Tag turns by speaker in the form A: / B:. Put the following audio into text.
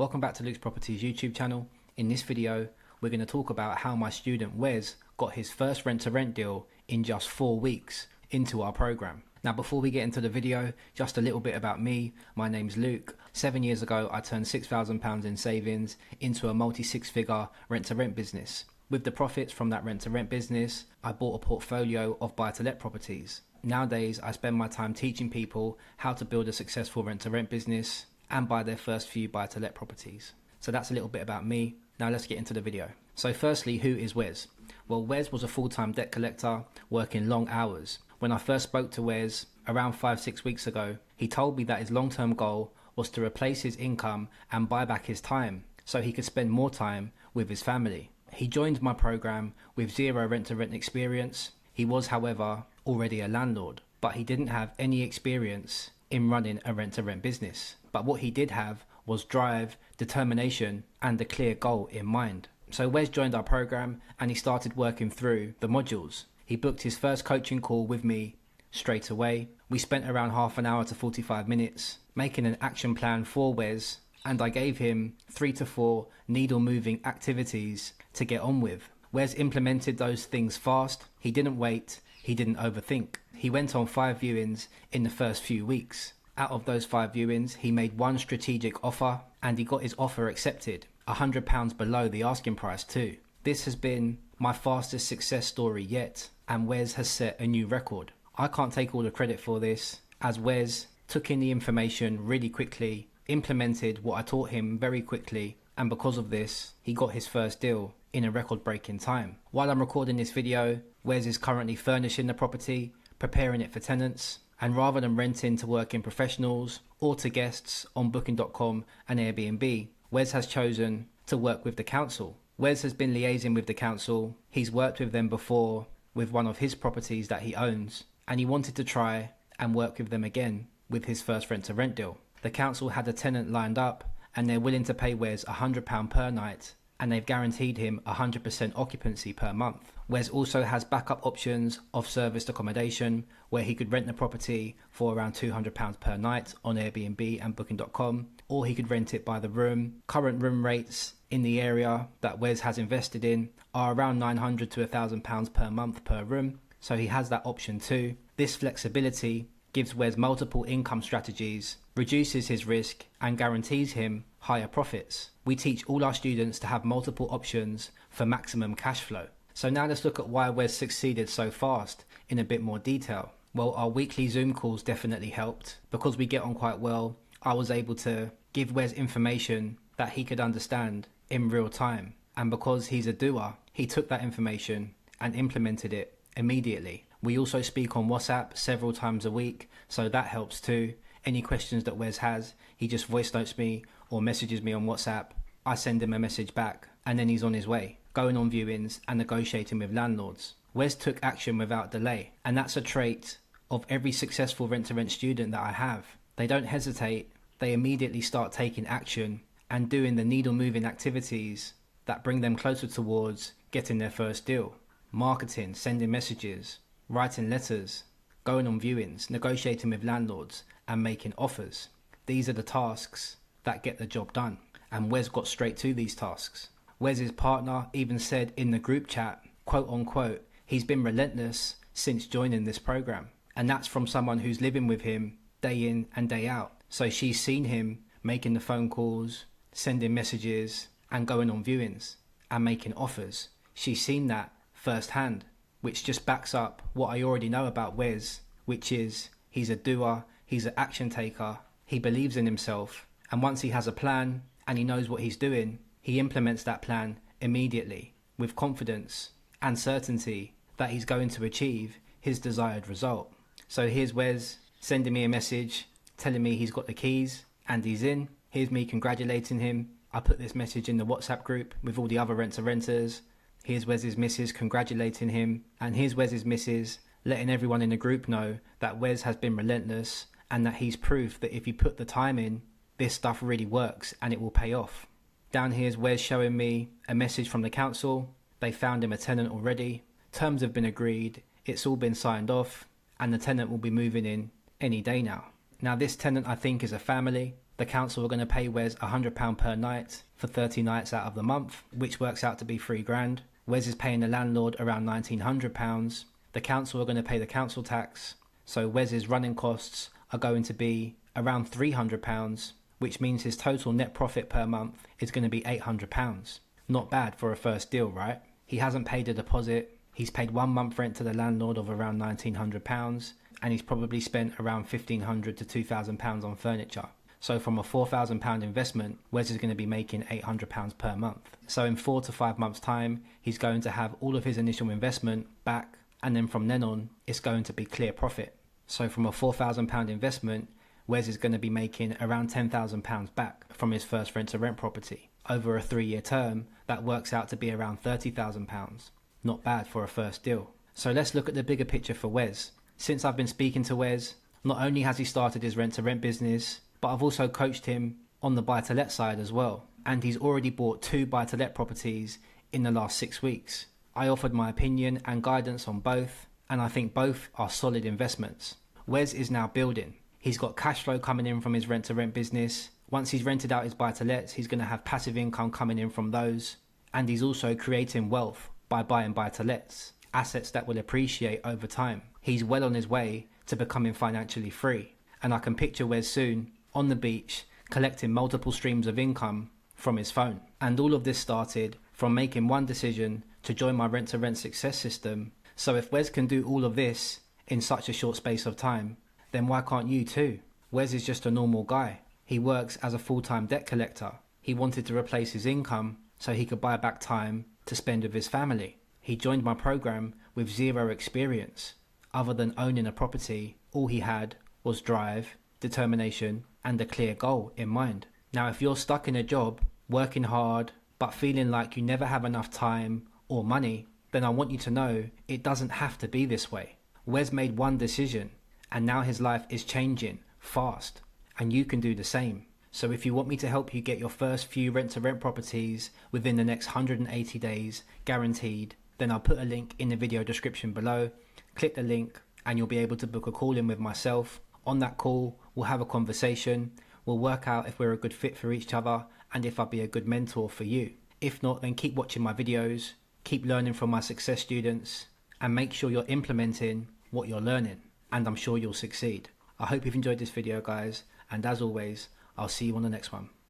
A: Welcome back to Luke's Properties YouTube channel. In this video, we're going to talk about how my student Wes got his first rent-to-rent deal in just 4 weeks into our program. Now, before we get into the video, just a little bit about me. My name's Luke. 7 years ago, I turned £6,000 in savings into a multi-six-figure rent-to-rent business. With the profits from that rent-to-rent business, I bought a portfolio of buy-to-let properties. Nowadays, I spend my time teaching people how to build a successful rent-to-rent business and buy their first few buy-to-let properties. So that's a little bit about me. Now let's get into the video. So firstly, who is Wes? Well, Wes was a full-time debt collector working long hours. When I first spoke to Wes around 5-6 weeks ago, he told me that his long-term goal was to replace his income and buy back his time so he could spend more time with his family. He joined my program with zero rent-to-rent experience. He was, however, already a landlord, but he didn't have any experience in running a rent-to-rent business. But what he did have was drive, determination, and a clear goal in mind. So Wes joined our program and he started working through the modules. He booked his first coaching call with me straight away. We spent around half an hour to 45 minutes making an action plan for Wes, and I gave him 3 to 4 needle-moving activities to get on with. Wes implemented those things fast. He didn't wait. He didn't overthink. He went on 5 viewings in the first few weeks. Out of those 5 viewings, he made one strategic offer and he got his offer accepted, £100 below the asking price too. This has been my fastest success story yet, and Wes has set a new record. I can't take all the credit for this, as Wes took in the information really quickly, implemented what I taught him very quickly, and because of this, he got his first deal in a record-breaking time. While I'm recording this video, Wes is currently furnishing the property, preparing it for tenants, and rather than renting to working professionals or to guests on Booking.com and Airbnb, Wes has chosen to work with the council. Wes has been liaising with the council. He's worked with them before with one of his properties that he owns, and he wanted to try and work with them again with his first rent-to-rent deal. The council had a tenant lined up and they're willing to pay Wes £100 per night, and they've guaranteed him 100% occupancy per month. Wes also has backup options of serviced accommodation where he could rent the property for around £200 per night on Airbnb and Booking.com, or he could rent it by the room. Current room rates in the area that Wes has invested in are around £900 to £1,000 per month per room, so he has that option too. This flexibility gives Wes multiple income strategies, reduces his risk, and guarantees him higher profits. We teach all our students to have multiple options for maximum cash flow. So now let's look at why Wes succeeded so fast in a bit more detail. Well, our weekly Zoom calls definitely helped. Because we get on quite well, I was able to give Wes information that he could understand in real time. And because he's a doer, he took that information and implemented it immediately. We also speak on WhatsApp several times a week, so that helps too. Any questions that Wes has, he just voice notes me or messages me on WhatsApp. I send him a message back, and then he's on his way, going on viewings and negotiating with landlords. Wes took action without delay, and that's a trait of every successful rent-to-rent student that I have. They don't hesitate, they immediately start taking action and doing the needle-moving activities that bring them closer towards getting their first deal. Marketing, sending messages, writing letters, going on viewings, negotiating with landlords, and making offers. These are the tasks that get the job done, and Wes got straight to these tasks. Wes's partner even said in the group chat, quote unquote, he's been relentless since joining this program. And that's from someone who's living with him day in and day out. So she's seen him making the phone calls, sending messages, and going on viewings and making offers. She's seen that firsthand, which just backs up what I already know about Wes, which is he's a doer, he's an action taker, he believes in himself, and once he has a plan and he knows what he's doing, he implements that plan immediately with confidence and certainty that he's going to achieve his desired result. So here's Wes sending me a message telling me he's got the keys and he's in. Here's me congratulating him. I put this message in the WhatsApp group with all the other rent-to-renters. Here's Wes's missus congratulating him, and here's Wes's missus letting everyone in the group know that Wes has been relentless and that he's proof that if you put the time in, this stuff really works and it will pay off. Down here's Wes showing me a message from the council. They found him a tenant already. Terms have been agreed. It's all been signed off, and the tenant will be moving in any day now. Now this tenant I think is a family. the council are going to pay Wes £100 per night for 30 nights out of the month, which works out to be £3,000. Wes is paying the landlord around £1,900. The council are going to pay the council tax, so Wes's running costs are going to be around £300, which means his total net profit per month is going to be £800. Not bad for a first deal, right? He hasn't paid a deposit. He's paid 1 month rent to the landlord of around £1,900, and he's probably spent around £1,500 to £2,000 on furniture. So from a £4,000 investment, Wes is going to be making £800 per month. So in 4 to 5 months' time, he's going to have all of his initial investment back, and then from then on, it's going to be clear profit. So from a £4,000 investment, Wes is going to be making around £10,000 back from his first rent-to-rent property. Over a 3-year term, that works out to be around £30,000. Not bad for a first deal. So let's look at the bigger picture for Wes. Since I've been speaking to Wes, not only has he started his rent-to-rent business, but I've also coached him on the buy-to-let side as well. And he's already bought 2 buy-to-let properties in the last 6 weeks. I offered my opinion and guidance on both, and I think both are solid investments. Wes is now building. He's got cash flow coming in from his rent-to-rent business. Once he's rented out his buy-to-lets, he's going to have passive income coming in from those. And he's also creating wealth by buying buy-to-lets, assets that will appreciate over time. He's well on his way to becoming financially free. And I can picture Wes soon on the beach collecting multiple streams of income from his phone. And all of this started from making one decision to join my rent-to-rent success system. So if Wes can do all of this in such a short space of time, then why can't you too? Wes is just a normal guy. He works as a full-time debt collector. He wanted to replace his income so he could buy back time to spend with his family. He joined my program with 0 experience. Other than owning a property, all he had was drive, determination, and a clear goal in mind. Now, if you're stuck in a job, working hard, but feeling like you never have enough time or money, then I want you to know it doesn't have to be this way. Wes made one decision, and now his life is changing fast, and you can do the same. So if you want me to help you get your first few rent-to-rent properties within the next 180 days, guaranteed, then I'll put a link in the video description below. Click the link and you'll be able to book a call in with myself. On that call, we'll have a conversation. We'll work out if we're a good fit for each other and if I'll be a good mentor for you. If not, then keep watching my videos, keep learning from my success students, and make sure you're implementing what you're learning, and I'm sure you'll succeed. I hope you've enjoyed this video, guys, and as always, I'll see you on the next one.